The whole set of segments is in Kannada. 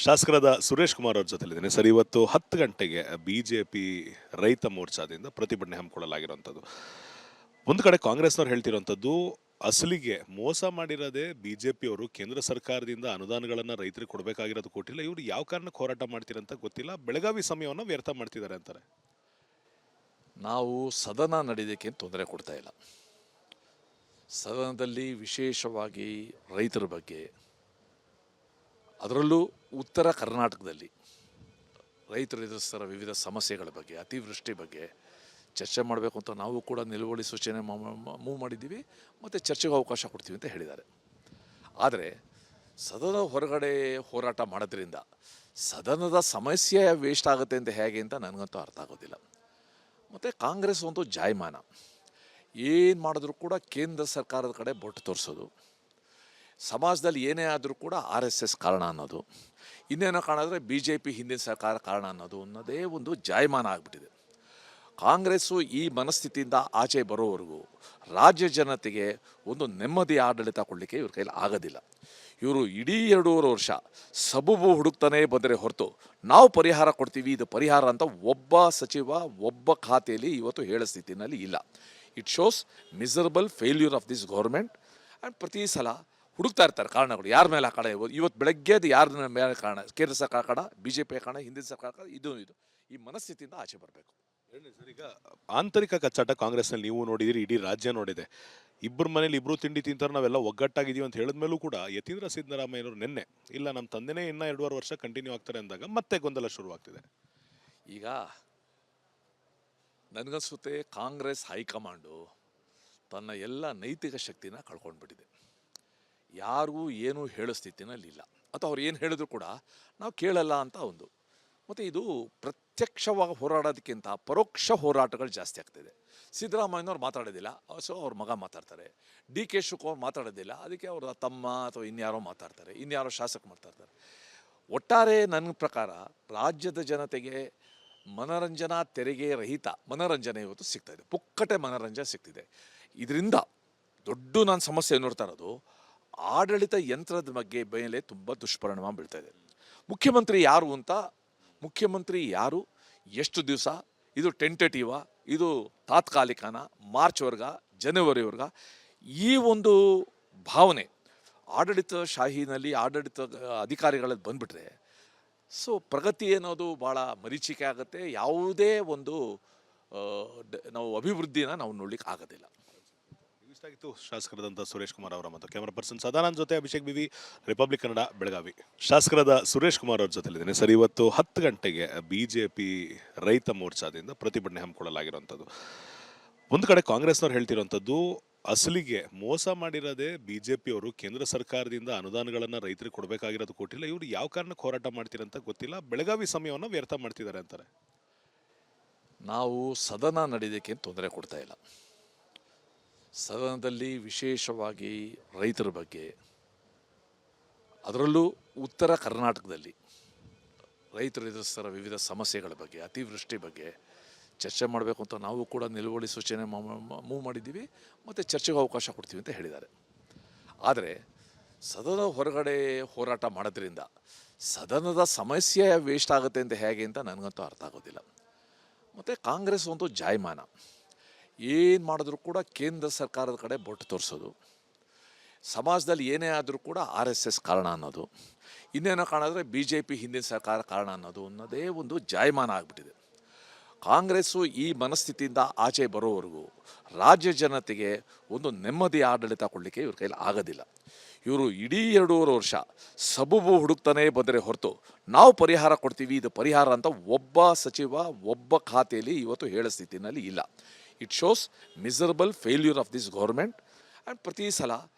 ಶಾಸಕರಾದ ಸುರೇಶ್ ಕುಮಾರ್ ಅವ್ರ ಜೊತೆಲಿದ್ದೀನಿ ಸರ್. ಇವತ್ತು 10 ಗಂಟೆಗೆ ಬಿಜೆಪಿ ರೈತ ಮೋರ್ಚಾದಿಂದ ಪ್ರತಿಭಟನೆ ಹಮ್ಮಿಕೊಳ್ಳಲಾಗಿರುವಂಥದ್ದು. ಒಂದು ಕಡೆ ಕಾಂಗ್ರೆಸ್ನವ್ರು ಹೇಳ್ತಿರುವಂಥದ್ದು, ಅಸಲಿಗೆ ಮೋಸ ಮಾಡಿರೋದೇ ಬಿಜೆಪಿಯವರು. ಕೇಂದ್ರ ಸರ್ಕಾರದಿಂದ ಅನುದಾನಗಳನ್ನ ರೈತರಿಗೆ ಕೊಡಬೇಕಾಗಿರೋದು ಕೊಟ್ಟಿಲ್ಲ. ಇವರು ಯಾವ ಕಾರಣಕ್ಕೆ ಹೋರಾಟ ಮಾಡ್ತೀರಂತ ಗೊತ್ತಿಲ್ಲ, ಬೆಳಗಾವಿ ಸಮಯವನ್ನು ವ್ಯರ್ಥ ಮಾಡ್ತಿದ್ದಾರೆ ಅಂತಾರೆ. ನಾವು ಸದನ ನಡೆಯೋದಕ್ಕೆ ತೊಂದರೆ ಕೊಡ್ತಾ ಇಲ್ಲ. ಸದನದಲ್ಲಿ ವಿಶೇಷವಾಗಿ ರೈತರ ಬಗ್ಗೆ, ಅದರಲ್ಲೂ ಉತ್ತರ ಕರ್ನಾಟಕದಲ್ಲಿ ರೈತರು ಎದುರಿಸ್ತಾರ ವಿವಿಧ ಸಮಸ್ಯೆಗಳ ಬಗ್ಗೆ, ಅತಿವೃಷ್ಟಿ ಬಗ್ಗೆ ಚರ್ಚೆ ಮಾಡಬೇಕು ಅಂತ ನಾವು ಕೂಡ ನಿಲುವಳಿ ಸೂಚನೆ ಮೂವ್ ಮಾಡಿದ್ದೀವಿ ಮತ್ತು ಚರ್ಚೆಗೆ ಅವಕಾಶ ಕೊಡ್ತೀವಿ ಅಂತ ಹೇಳಿದ್ದಾರೆ. ಆದರೆ ಸದನ ಹೊರಗಡೆ ಹೋರಾಟ ಮಾಡೋದ್ರಿಂದ ಸದನದ ಸಮಸ್ಯೆ ವೇಸ್ಟ್ ಆಗುತ್ತೆ ಅಂತ ಹೇಗೆ ಅಂತ ನನಗಂತೂ ಅರ್ಥ ಆಗೋದಿಲ್ಲ. ಮತ್ತು ಕಾಂಗ್ರೆಸ್ ಒಂದು ಜಾಯಮಾನ, ಏನು ಮಾಡಿದ್ರೂ ಕೂಡ ಕೇಂದ್ರ ಸರ್ಕಾರದ ಕಡೆ ಬೊಟ್ಟು ತೋರಿಸೋದು, ಸಮಾಜದಲ್ಲಿ ಏನೇ ಆದರೂ ಕೂಡ RSS ಕಾರಣ ಅನ್ನೋದು, ಇನ್ನೇನೋ ಕಾಣಿದ್ರೆ BJP ಹಿಂದಿನ ಸರ್ಕಾರ ಕಾರಣ ಅನ್ನೋದೇ ಒಂದು ಜಾಯಮಾನ ಆಗಿಬಿಟ್ಟಿದೆ. ಕಾಂಗ್ರೆಸ್ಸು ಈ ಮನಸ್ಥಿತಿಯಿಂದ ಆಚೆ ಬರೋವರೆಗೂ ರಾಜ್ಯ ಜನತೆಗೆ ಒಂದು ನೆಮ್ಮದಿ ಆಡಳಿತ ಕೊಡಲಿಕ್ಕೆ ಇವ್ರ ಕೈಲಿ ಆಗೋದಿಲ್ಲ. ಇವರು ಇಡೀ 2.5 ವರ್ಷ ಸಬೂಬು ಹುಡುಕ್ತಾನೆ ಬಂದರೆ ಹೊರತು ನಾವು ಪರಿಹಾರ ಕೊಡ್ತೀವಿ, ಇದು ಪರಿಹಾರ ಅಂತ ಒಬ್ಬ ಸಚಿವ ಒಬ್ಬ ಖಾತೆಯಲ್ಲಿ ಇವತ್ತು ಹೇಳೋ ಸ್ಥಿತಿನಲ್ಲಿ ಇಲ್ಲ. It shows miserable failure of this government. And ಪ್ರತಿ ಸಲ ಹುಡುಕ್ತಾ ಇರ್ತಾರೆ ಕಾರಣಗಳು, ಯಾರ ಮೇಲೆ ಕಾರಣ. ಇವತ್ತು ಬೆಳಗ್ಗೆ ಅದು ಯಾರ ಮೇಲೆ ಕಾರಣ, ಕೇಂದ್ರ ಸರ್ಕಾರ ಕಾರಣ, BJP ಕಾರಣ, ಹಿಂದಿನ ಸರ್ಕಾರ ಕಾರಣ, ಇದು ಈ ಮನಸ್ಥಿತಿಯಿಂದ ಆಚೆ ಬರಬೇಕು. ಈಗ ಆಂತರಿಕ ಕಚ್ಚಾಟ ಕಾಂಗ್ರೆಸ್ನಲ್ಲಿ ನೀವು ನೋಡಿದಿರಿ, ಇಡೀ ರಾಜ್ಯ ನೋಡಿದೆ. ಇಬ್ಬರು ಮನೇಲಿ ಇಬ್ರು ತಿಂಡಿ ತಿಂತಾರೆ, ನಾವೆಲ್ಲ ಒಗ್ಗಟ್ಟಾಗಿದ್ದೀವಿ ಅಂತ ಹೇಳಿದ್ಮೇಲೂ ಕೂಡ ಯತೀಂದ್ರ ಸಿದ್ದರಾಮಯ್ಯನವರು ನಿನ್ನೆ ಇಲ್ಲ ನಮ್ಮ ತಂದೆನೇ ಇನ್ನ 2.5 ವರ್ಷ ಕಂಟಿನ್ಯೂ ಆಗ್ತಾರೆ ಅಂದಾಗ ಮತ್ತೆ ಗೊಂದಲ ಶುರುವಾಗ್ತಿದೆ. ಈಗ ನನಗನ್ಸುತ್ತೆ ಕಾಂಗ್ರೆಸ್ ಹೈಕಮಾಂಡು ತನ್ನ ಎಲ್ಲ ನೈತಿಕ ಶಕ್ತಿನ ಕಳ್ಕೊಂಡ್ಬಿಟ್ಟಿದೆ. ಯಾರಿಗೂ ಏನೂ ಹೇಳೋ ಸ್ಥಿತಿನಲ್ಲಿ ಇಲ್ಲ, ಅಥವಾ ಅವ್ರು ಏನು ಹೇಳಿದ್ರು ಕೂಡ ನಾವು ಕೇಳಲ್ಲ ಅಂತ ಒಂದು. ಮತ್ತು ಇದು ಪ್ರತ್ಯಕ್ಷವಾಗಿ ಹೋರಾಡೋದಕ್ಕಿಂತ ಪರೋಕ್ಷ ಹೋರಾಟಗಳು ಜಾಸ್ತಿ ಆಗ್ತಾಯಿದೆ. ಸಿದ್ದರಾಮಯ್ಯನವ್ರು ಮಾತಾಡೋದಿಲ್ಲ, ಸೊ ಅವ್ರ ಮಗ ಮಾತಾಡ್ತಾರೆ. DK ಶಿವಕುಮಾರ್ ಮಾತಾಡೋದಿಲ್ಲ, ಅದಕ್ಕೆ ಅವ್ರ ತಮ್ಮ ಅಥವಾ ಇನ್ಯಾರೋ ಮಾತಾಡ್ತಾರೆ, ಇನ್ಯಾರೋ ಶಾಸಕ ಮಾತಾಡ್ತಾರೆ. ಒಟ್ಟಾರೆ ನನ್ನ ಪ್ರಕಾರ ರಾಜ್ಯದ ಜನತೆಗೆ ಮನರಂಜನಾ ತೆರಿಗೆ ರಹಿತ ಮನರಂಜನೆ ಇವತ್ತು ಸಿಗ್ತಾಯಿದೆ, ಪುಕ್ಕಟೆ ಮನರಂಜನೆ ಸಿಗ್ತಿದೆ. ಇದರಿಂದ ದೊಡ್ಡ ನಾನು ಸಮಸ್ಯೆ ನೋಡ್ತಾ ಇರೋದು ಆಡಳಿತ ಯಂತ್ರದ ಬಗ್ಗೆ ಮೇಲೆ ತುಂಬ ದುಷ್ಪರಿಣಾಮ ಬೀಳ್ತಾಯಿದೆ. ಮುಖ್ಯಮಂತ್ರಿ ಯಾರು ಅಂತ, ಮುಖ್ಯಮಂತ್ರಿ ಯಾರು, ಎಷ್ಟು ದಿವಸ, ಇದು ಟೆಂಟೇಟಿವಾ, ಇದು ತಾತ್ಕಾಲಿಕನ, ಮಾರ್ಚ್ವರೆಗ, ಜನವರಿವರೆಗ, ಈ ಒಂದು ಭಾವನೆ ಆಡಳಿತ ಶಾಹಿನಲ್ಲಿ ಆಡಳಿತ ಅಧಿಕಾರಿಗಳಲ್ಲಿ ಬಂದುಬಿಟ್ರೆ ಸೊ ಪ್ರಗತಿ ಅನ್ನೋದು ಭಾಳ ಮರೀಚಿಕೆ ಆಗುತ್ತೆ. ಯಾವುದೇ ಒಂದು ನಾವು ಅಭಿವೃದ್ಧಿನ ನಾವು ನೋಡ್ಲಿಕ್ಕೆ ಆಗೋದಿಲ್ಲ. ಇಷ್ಟಾಗಿತ್ತು ಶಾಸಕರಾದಂಥ ಸುರೇಶ್ ಕುಮಾರ್ ಅವರ ಮತ್ತು ಕ್ಯಾಮರಾ ಪರ್ಸನ್ ಸದಾನಂದ್ ಜೊತೆ ಅಭಿಷೇಕ್ BV, ರಿಪಬ್ಲಿಕ್ ಕನ್ನಡ, ಬೆಳಗಾವಿ. ಶಾಸಕರಾದ ಸುರೇಶ್ ಕುಮಾರ್ ಅವ್ರ ಜೊತೆಲಿದ್ದೀನಿ ಸರ್. ಇವತ್ತು 10 ಗಂಟೆಗೆ ಬಿಜೆಪಿ ರೈತ ಮೋರ್ಚಾದಿಂದ ಪ್ರತಿಭಟನೆ ಹಮ್ಮಿಕೊಳ್ಳಲಾಗಿರುವಂಥದ್ದು. ಒಂದು ಕಡೆ ಕಾಂಗ್ರೆಸ್ನವ್ರು ಹೇಳ್ತಿರುವಂಥದ್ದು, ಅಸಲಿಗೆ ಮೋಸ ಮಾಡಿರೋದೇ ಬಿಜೆಪಿಯವರು. ಕೇಂದ್ರ ಸರ್ಕಾರದಿಂದ ಅನುದಾನಗಳನ್ನ ರೈತರಿಗೆ ಕೊಡಬೇಕಾಗಿರೋದು ಕೊಟ್ಟಿಲ್ಲ. ಇವರು ಯಾವ ಕಾರಣಕ್ಕೆ ಹೋರಾಟ ಮಾಡ್ತೀರಂತ ಗೊತ್ತಿಲ್ಲ, ಬೆಳಗಾವಿ ಸಮಯವನ್ನು ವ್ಯರ್ಥ ಮಾಡ್ತಿದ್ದಾರೆ ಅಂತಾರೆ. ನಾವು ಸದನ ನಡೆಯೋದಕ್ಕೆ ತೊಂದರೆ ಕೊಡ್ತಾ ಇಲ್ಲ. ಸದನದಲ್ಲಿ ವಿಶೇಷವಾಗಿ ರೈತರ ಬಗ್ಗೆ, ಅದರಲ್ಲೂ ಉತ್ತರ ಕರ್ನಾಟಕದಲ್ಲಿ ರೈತರು ಎದುರಿಸ್ತಾರ ವಿವಿಧ ಸಮಸ್ಯೆಗಳ ಬಗ್ಗೆ, ಅತಿವೃಷ್ಟಿ ಬಗ್ಗೆ ಚರ್ಚೆ ಮಾಡಬೇಕು ಅಂತ ನಾವು ಕೂಡ ನಿಲುವಳಿ ಸೂಚನೆ ಮೂವ್ ಮಾಡಿದ್ದೀವಿ ಮತ್ತು ಚರ್ಚೆಗೆ ಅವಕಾಶ ಕೊಡ್ತೀವಿ ಅಂತ ಹೇಳಿದ್ದಾರೆ. ಆದರೆ ಸದನ ಹೊರಗಡೆ ಹೋರಾಟ ಮಾಡೋದ್ರಿಂದ ಸದನದ ಸಮಸ್ಯೆ ವೇಸ್ಟ್ ಆಗುತ್ತೆ ಅಂತ ಹೇಗೆ ಅಂತ ನನಗಂತೂ ಅರ್ಥ ಆಗೋದಿಲ್ಲ. ಮತ್ತು ಕಾಂಗ್ರೆಸ್ ಒಂದು ಜಾಯಮಾನ, ಏನು ಮಾಡಿದ್ರೂ ಕೂಡ ಕೇಂದ್ರ ಸರ್ಕಾರದ ಕಡೆ ಬೊಟ್ಟು ತೋರಿಸೋದು, ಸಮಾಜದಲ್ಲಿ ಏನೇ ಆದರೂ ಕೂಡ RSS ಕಾರಣ ಅನ್ನೋದು, ಇನ್ನೇನೋ ಕಾಣಿದ್ರೆ BJP ಹಿಂದಿನ ಸರ್ಕಾರ ಕಾರಣ ಅನ್ನೋದೇ ಒಂದು ಜಾಯಮಾನ ಆಗಿಬಿಟ್ಟಿದೆ. ಕಾಂಗ್ರೆಸ್ಸು ಈ ಮನಸ್ಥಿತಿಯಿಂದ ಆಚೆ ಬರೋವರೆಗೂ ರಾಜ್ಯ ಜನತೆಗೆ ಒಂದು ನೆಮ್ಮದಿ ಆಡಳಿತ ಕೊಡಲಿಕ್ಕೆ ಇವ್ರ ಕೈಲಿ ಆಗೋದಿಲ್ಲ. ಇವರು ಇಡೀ 2.5 ವರ್ಷ ಸಬೂಬು ಹುಡುಕ್ತಾನೆ ಬಂದರೆ ಹೊರತು ನಾವು ಪರಿಹಾರ ಕೊಡ್ತೀವಿ, ಇದು ಪರಿಹಾರ ಅಂತ ಒಬ್ಬ ಸಚಿವ ಒಬ್ಬ ಖಾತೆಯಲ್ಲಿ ಇವತ್ತು ಹೇಳೋ ಸ್ಥಿತಿನಲ್ಲಿ ಇಲ್ಲ. It shows miserable failure of this government. And ಪ್ರತಿ ಸಲ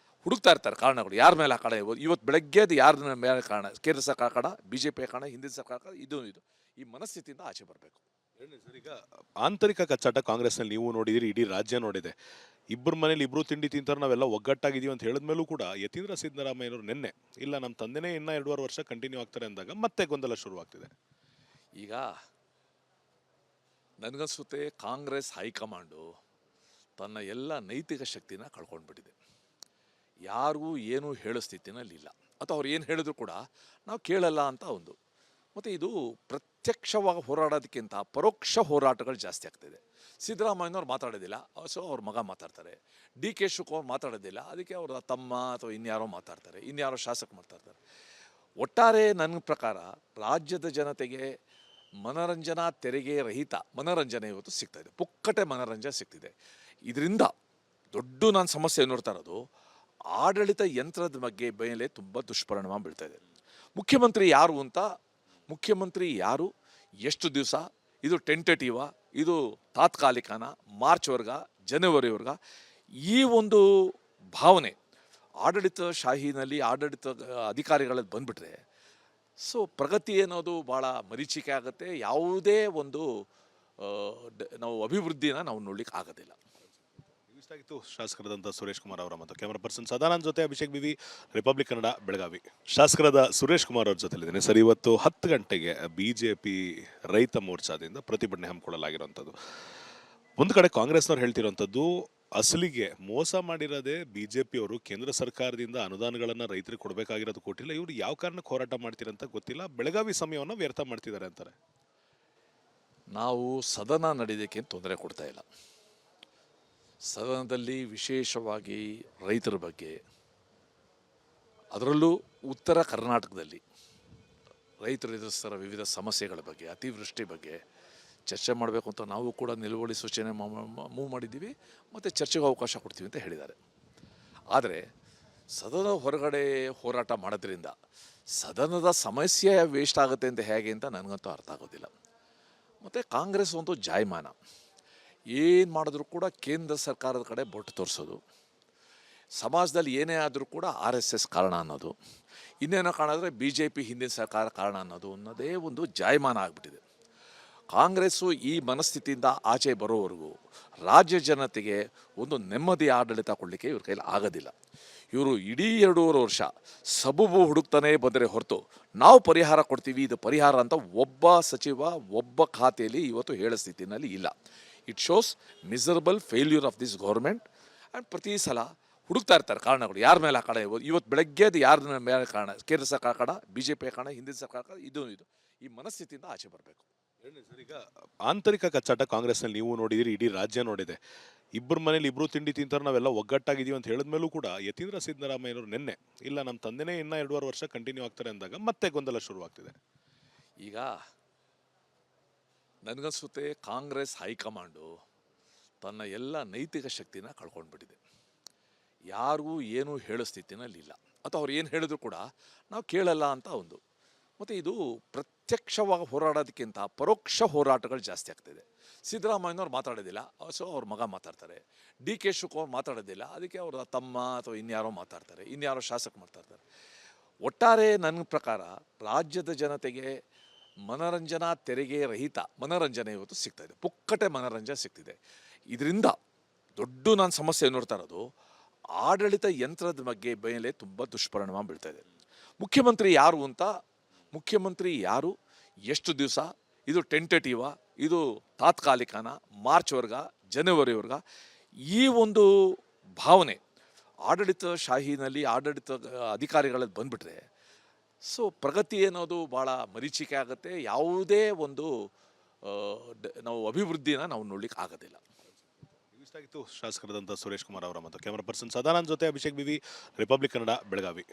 ಹುಡುಕ್ತಾ ಇರ್ತಾರೆ ಕಾರಣಗಳು, ಯಾರ ಮೇಲೆ ಕಾರಣ. ಇವತ್ತು ಬೆಳಗ್ಗೆ ಅದು ಯಾರ ಮೇಲೆ ಕಾರಣ, ಕೇಂದ್ರ ಸರ್ಕಾರ ಕಾರಣ, BJP ಕಾರಣ, ಹಿಂದಿನ ಸರ್ಕಾರ ಕಾರಣ, ಇದು ಈ ಮನಸ್ಥಿತಿಯಿಂದ ಆಚೆ ಬರಬೇಕು. ಈಗ ಆಂತರಿಕ ಕಚ್ಚಾಟ ಕಾಂಗ್ರೆಸ್ನಲ್ಲಿ ನೀವು ನೋಡಿದಿರಿ, ಇಡೀ ರಾಜ್ಯ ನೋಡಿದೆ. ಇಬ್ಬರು ಮನೇಲಿ ಇಬ್ರು ತಿಂಡಿ ತಿಂತಾರೆ, ನಾವೆಲ್ಲ ಒಗ್ಗಟ್ಟಾಗಿದ್ದೀವಿ ಅಂತ ಹೇಳಿದ್ಮೇಲೂ ಕೂಡ ಯತೀಂದ್ರ ಸಿದ್ದರಾಮಯ್ಯನವರು ನಿನ್ನೆ ಇಲ್ಲ ನಮ್ಮ ತಂದೆನೇ ಇನ್ನ 2.5 ವರ್ಷ ಕಂಟಿನ್ಯೂ ಆಗ್ತಾರೆ ಅಂದಾಗ ಮತ್ತೆ ಗೊಂದಲ ಶುರುವಾಗ್ತಿದೆ. ಈಗ ನನಗನ್ಸುತ್ತೆ ಕಾಂಗ್ರೆಸ್ ಹೈಕಮಾಂಡು ತನ್ನ ಎಲ್ಲ ನೈತಿಕ ಶಕ್ತಿನ ಕಳ್ಕೊಂಡ್ಬಿಟ್ಟಿದೆ. ಯಾರಿಗೂ ಏನೂ ಹೇಳೋ ಸ್ಥಿತಿನಲ್ಲಿ ಇಲ್ಲ, ಅಥವಾ ಅವ್ರು ಏನು ಹೇಳಿದ್ರು ಕೂಡ ನಾವು ಕೇಳಲ್ಲ ಅಂತ ಒಂದು. ಮತ್ತು ಇದು ಪ್ರತ್ಯಕ್ಷವಾಗಿ ಹೋರಾಡೋದಕ್ಕಿಂತ ಪರೋಕ್ಷ ಹೋರಾಟಗಳು ಜಾಸ್ತಿ ಆಗ್ತಿದೆ. ಸಿದ್ದರಾಮಯ್ಯನವ್ರು ಮಾತಾಡೋದಿಲ್ಲ, ಸೊ ಅವ್ರ ಮಗ ಮಾತಾಡ್ತಾರೆ. ಡಿ ಕೆ ಶಿವಕುಮಾರ್ ಮಾತಾಡೋದಿಲ್ಲ, ಅದಕ್ಕೆ ಅವರ ತಮ್ಮ ಅಥವಾ ಇನ್ಯಾರೋ ಮಾತಾಡ್ತಾರೆ, ಇನ್ಯಾರೋ ಶಾಸಕ ಮಾತಾಡ್ತಾರೆ. ಒಟ್ಟಾರೆ ನನ್ನ ಪ್ರಕಾರ ರಾಜ್ಯದ ಜನತೆಗೆ ಮನರಂಜನಾ ತೆರಿಗೆ ರಹಿತ ಮನರಂಜನೆ ಇವತ್ತು ಸಿಗ್ತಾಯಿದೆ, ಪುಕ್ಕಟೆ ಮನರಂಜನೆ ಸಿಗ್ತಿದೆ. ಇದರಿಂದ ದೊಡ್ಡ ನಾನು ಸಮಸ್ಯೆ ನೋಡ್ತಾ ಇರೋದು ಆಡಳಿತ ಯಂತ್ರದ ಬಗ್ಗೆ ಮೇಲೆ ತುಂಬ ದುಷ್ಪರಿಣಾಮ ಬೀಳ್ತಾ ಇದೆ. ಮುಖ್ಯಮಂತ್ರಿ ಯಾರು ಅಂತ, ಮುಖ್ಯಮಂತ್ರಿ ಯಾರು, ಎಷ್ಟು ದಿವಸ, ಇದು ಟೆಂಟೇಟಿವಾ, ಇದು ತಾತ್ಕಾಲಿಕನ, ಮಾರ್ಚ್ವರೆಗ, ಜನವರಿವರೆಗ, ಈ ಒಂದು ಭಾವನೆ ಆಡಳಿತ ಶಾಹಿನಲ್ಲಿ ಆಡಳಿತ ಅಧಿಕಾರಿಗಳಲ್ಲಿ ಬಂದುಬಿಟ್ರೆ ಸೊ ಪ್ರಗತಿ ಅನ್ನೋದು ಭಾಳ ಮರೀಚಿಕೆ ಆಗುತ್ತೆ. ಯಾವುದೇ ಒಂದು ನಾವು ಅಭಿವೃದ್ಧಿನ ನಾವು ನೋಡ್ಲಿಕ್ಕೆ ಆಗೋದಿಲ್ಲ. ಇಷ್ಟಾಗಿತ್ತು ಶಾಸಕರಾದಂಥ ಸುರೇಶ್ ಕುಮಾರ್ ಅವರ ಮತ್ತು ಕ್ಯಾಮರಾ ಪರ್ಸನ್ ಸದಾನಂದ್ ಜೊತೆ ಅಭಿಷೇಕ್ ಬಿವಿ, ರಿಪಬ್ಲಿಕ್ ಕನ್ನಡ, ಬೆಳಗಾವಿ. ಶಾಸಕರಾದ ಸುರೇಶ್ ಕುಮಾರ್ ಅವ್ರ ಜೊತೆಲಿದ್ದೇನೆ ಸರ್. ಇವತ್ತು 10 ಗಂಟೆಗೆ ಬಿಜೆಪಿ ರೈತ ಮೋರ್ಚಾದಿಂದ ಪ್ರತಿಭಟನೆ ಹಮ್ಮಿಕೊಳ್ಳಲಾಗಿರುವಂಥದ್ದು. ಒಂದು ಕಡೆ ಕಾಂಗ್ರೆಸ್ನವ್ರು ಹೇಳ್ತಿರೋಂಥದ್ದು ಅಸಲಿಗೆ ಮೋಸ ಮಾಡಿರೋದೇ ಬಿಜೆಪಿಯವರು, ಕೇಂದ್ರ ಸರ್ಕಾರದಿಂದ ಅನುದಾನಗಳನ್ನು ರೈತರಿಗೆ ಕೊಡಬೇಕಾಗಿರೋದು ಕೊಟ್ಟಿಲ್ಲ, ಇವರು ಯಾವ ಕಾರಣಕ್ಕೆ ಹೋರಾಟ ಮಾಡ್ತೀರಂತ ಗೊತ್ತಿಲ್ಲ, ಬೆಳಗಾವಿ ಸಮಯವನ್ನು ವ್ಯರ್ಥ ಮಾಡ್ತಿದ್ದಾರೆ ಅಂತಾರೆ. ನಾವು ಸದನ ನಡೆಯೋದಕ್ಕೆ ತೊಂದರೆ ಕೊಡ್ತಾ ಇಲ್ಲ. ಸದನದಲ್ಲಿ ವಿಶೇಷವಾಗಿ ರೈತರ ಬಗ್ಗೆ, ಅದರಲ್ಲೂ ಉತ್ತರ ಕರ್ನಾಟಕದಲ್ಲಿ ರೈತರು ಎದುರಿಸ್ತಾರ ವಿವಿಧ ಸಮಸ್ಯೆಗಳ ಬಗ್ಗೆ, ಅತಿವೃಷ್ಟಿ ಬಗ್ಗೆ ಚರ್ಚೆ ಮಾಡಬೇಕು ಅಂತ ನಾವು ಕೂಡ ನಿಲುವಳಿ ಸೂಚನೆ ಮೂವ್ ಮಾಡಿದ್ದೀವಿ ಮತ್ತು ಚರ್ಚೆಗೆ ಅವಕಾಶ ಕೊಡ್ತೀವಿ ಅಂತ ಹೇಳಿದ್ದಾರೆ. ಆದರೆ ಸದನ ಹೊರಗಡೆ ಹೋರಾಟ ಮಾಡೋದ್ರಿಂದ ಸದನದ ಸಮಸ್ಯೆ ವೇಸ್ಟ್ ಆಗುತ್ತೆ ಅಂತ ಹೇಗೆ ಅಂತ ನನಗಂತೂ ಅರ್ಥ ಆಗೋದಿಲ್ಲ. ಮತ್ತು ಕಾಂಗ್ರೆಸ್ ಒಂದು ಜಾಯಮಾನ, ಏನು ಮಾಡಿದ್ರೂ ಕೂಡ ಕೇಂದ್ರ ಸರ್ಕಾರದ ಕಡೆ ಬೊಟ್ಟು ತೋರಿಸೋದು, ಸಮಾಜದಲ್ಲಿ ಏನೇ ಆದರೂ ಕೂಡ RSS ಕಾರಣ ಅನ್ನೋದು, ಇನ್ನೇನೋ ಕಾಣಿದ್ರೆ BJP ಹಿಂದಿನ ಸರ್ಕಾರ ಕಾರಣ ಅನ್ನೋದೇ ಒಂದು ಜಾಯಮಾನ ಆಗಿಬಿಟ್ಟಿದೆ. ಕಾಂಗ್ರೆಸ್ಸು ಈ ಮನಸ್ಥಿತಿಯಿಂದ ಆಚೆ ಬರೋವರೆಗೂ ರಾಜ್ಯ ಜನತೆಗೆ ಒಂದು ನೆಮ್ಮದಿ ಆಡಳಿತ ಕೊಡಲಿಕ್ಕೆ ಇವ್ರ ಕೈಲಿ ಆಗೋದಿಲ್ಲ. ಇವರು ಇಡೀ 2.5 ವರ್ಷ ಸಬೂಬು ಹುಡುಕ್ತಾನೆ ಬಂದರೆ ಹೊರತು ನಾವು ಪರಿಹಾರ ಕೊಡ್ತೀವಿ, ಇದು ಪರಿಹಾರ ಅಂತ ಒಬ್ಬ ಸಚಿವ ಒಬ್ಬ ಖಾತೆಯಲ್ಲಿ ಇವತ್ತು ಹೇಳೋ ಸ್ಥಿತಿನಲ್ಲಿ ಇಲ್ಲ. It shows miserable failure of this government. And ಪ್ರತಿ ಸಲ ಹುಡುಕ್ತಾ ಇರ್ತಾರೆ ಕಾರಣಗಳು, ಯಾರ ಮೇಲೆ ಕಾರಣ. ಇವತ್ತು ಬೆಳಗ್ಗೆದು ಯಾರ ಮೇಲೆ ಕಾರಣ, ಕೇಂದ್ರ ಸರ್ಕಾರ ಕಾರಣ, BJP ಕಾರಣ, ಹಿಂದಿನ ಸರ್ಕಾರ ಕಾರಣ, ಇದು ಈ ಮನಸ್ಥಿತಿಯಿಂದ ಆಚೆ ಬರಬೇಕು. ಈಗ ಆಂತರಿಕ ಕಚ್ಚಾಟ ಕಾಂಗ್ರೆಸ್ನಲ್ಲಿ ನೀವು ನೋಡಿದಿರಿ, ಇಡೀ ರಾಜ್ಯ ನೋಡಿದೆ. ಇಬ್ಬರ ಮನೇಲಿ ಇಬ್ರು ತಿಂಡಿ ತಿಂತಾರೆ, ನಾವೆಲ್ಲ ಒಗ್ಗಟ್ಟಾಗಿದ್ದೀವಿ ಅಂತ ಹೇಳಿದ್ಮೇಲೂ ಕೂಡ ಯತೀಂದ್ರ ಸಿದ್ದರಾಮಯ್ಯನವರು ನಿನ್ನೆ ಇಲ್ಲ ನಮ್ಮ ತಂದೆನೇ ಇನ್ನೂ 2.5 ವರ್ಷ ಕಂಟಿನ್ಯೂ ಆಗ್ತಾರೆ ಅಂದಾಗ ಮತ್ತೆ ಗೊಂದಲ ಶುರುವಾಗ್ತಿದೆ. ಈಗ ನನಗನ್ಸುತ್ತೆ ಕಾಂಗ್ರೆಸ್ ಹೈಕಮಾಂಡು ತನ್ನ ಎಲ್ಲ ನೈತಿಕ ಶಕ್ತಿನ ಕಳ್ಕೊಂಡ್ಬಿಟ್ಟಿದೆ. ಯಾರಿಗೂ ಏನೂ ಹೇಳೋ ಸ್ಥಿತಿನಲ್ಲಿ ಇಲ್ಲ, ಅಥವಾ ಅವ್ರು ಏನು ಹೇಳಿದ್ರು ಕೂಡ ನಾವು ಕೇಳಲ್ಲ ಅಂತ ಒಂದು. ಮತ್ತು ಇದು ಪ್ರತ್ಯಕ್ಷವಾಗಿ ಹೋರಾಡೋದಕ್ಕಿಂತ ಪರೋಕ್ಷ ಹೋರಾಟಗಳು ಜಾಸ್ತಿ ಆಗ್ತಿದೆ. ಸಿದ್ದರಾಮಯ್ಯನವ್ರು ಮಾತಾಡೋದಿಲ್ಲ, ಸೊ ಅವ್ರ ಮಗ ಮಾತಾಡ್ತಾರೆ. ಡಿ ಕೆ ಶಿವಕುಮಾರ್ ಮಾತಾಡೋದಿಲ್ಲ, ಅದಕ್ಕೆ ಅವರ ತಮ್ಮ ಅಥವಾ ಇನ್ಯಾರೋ ಮಾತಾಡ್ತಾರೆ, ಇನ್ಯಾರೋ ಶಾಸಕ ಮಾತಾಡ್ತಾರೆ. ಒಟ್ಟಾರೆ ನನ್ನ ಪ್ರಕಾರ ರಾಜ್ಯದ ಜನತೆಗೆ ಮನರಂಜನಾ ತೆರಿಗೆ ರಹಿತ ಮನರಂಜನೆ ಇವತ್ತು ಸಿಗ್ತಾಯಿದೆ, ಪುಕ್ಕಟೆ ಮನರಂಜನೆ ಸಿಗ್ತಿದೆ. ಇದರಿಂದ ದೊಡ್ಡ ನಾನು ಸಮಸ್ಯೆ ನೋಡ್ತಾ ಇರೋದು ಆಡಳಿತ ಯಂತ್ರದ ಬಗ್ಗೆ ಮೇಲೆ ತುಂಬ ದುಷ್ಪರಿಣಾಮ ಬೀಳ್ತಾ ಇದೆ. ಮುಖ್ಯಮಂತ್ರಿ ಯಾರು ಅಂತ, ಮುಖ್ಯಮಂತ್ರಿ ಯಾರು, ಎಷ್ಟು ದಿವಸ, ಇದು ಟೆಂಟೇಟಿವಾ, ಇದು ತಾತ್ಕಾಲಿಕನ, ಮಾರ್ಚ್ವರೆಗ, ಜನವರಿವರೆಗ, ಈ ಒಂದು ಭಾವನೆ ಆಡಳಿತ ಶಾಹಿನಲ್ಲಿ ಆಡಳಿತ ಅಧಿಕಾರಿಗಳಲ್ಲಿ ಬಂದುಬಿಟ್ರೆ ಸೊ ಪ್ರಗತಿ ಅನ್ನೋದು ಭಾಳ ಮರೀಚಿಕೆ ಆಗುತ್ತೆ. ಯಾವುದೇ ಒಂದು ನಾವು ಅಭಿವೃದ್ಧಿನ ನಾವು ನೋಡ್ಲಿಕ್ಕೆ ಆಗೋದಿಲ್ಲ. ಇಷ್ಟಾಗಿತ್ತು ಶಾಸಕರಾದಂಥ ಸುರೇಶ್ ಕುಮಾರ್ ಅವರ ಮತ್ತು ಕ್ಯಾಮರಾ ಪರ್ಸನ್ ಸದಾನಂದ್ ಜೊತೆ ಅಭಿಷೇಕ್ ಬಿವಿ, ರಿಪಬ್ಲಿಕ್ ಕನ್ನಡ, ಬೆಳಗಾವಿ.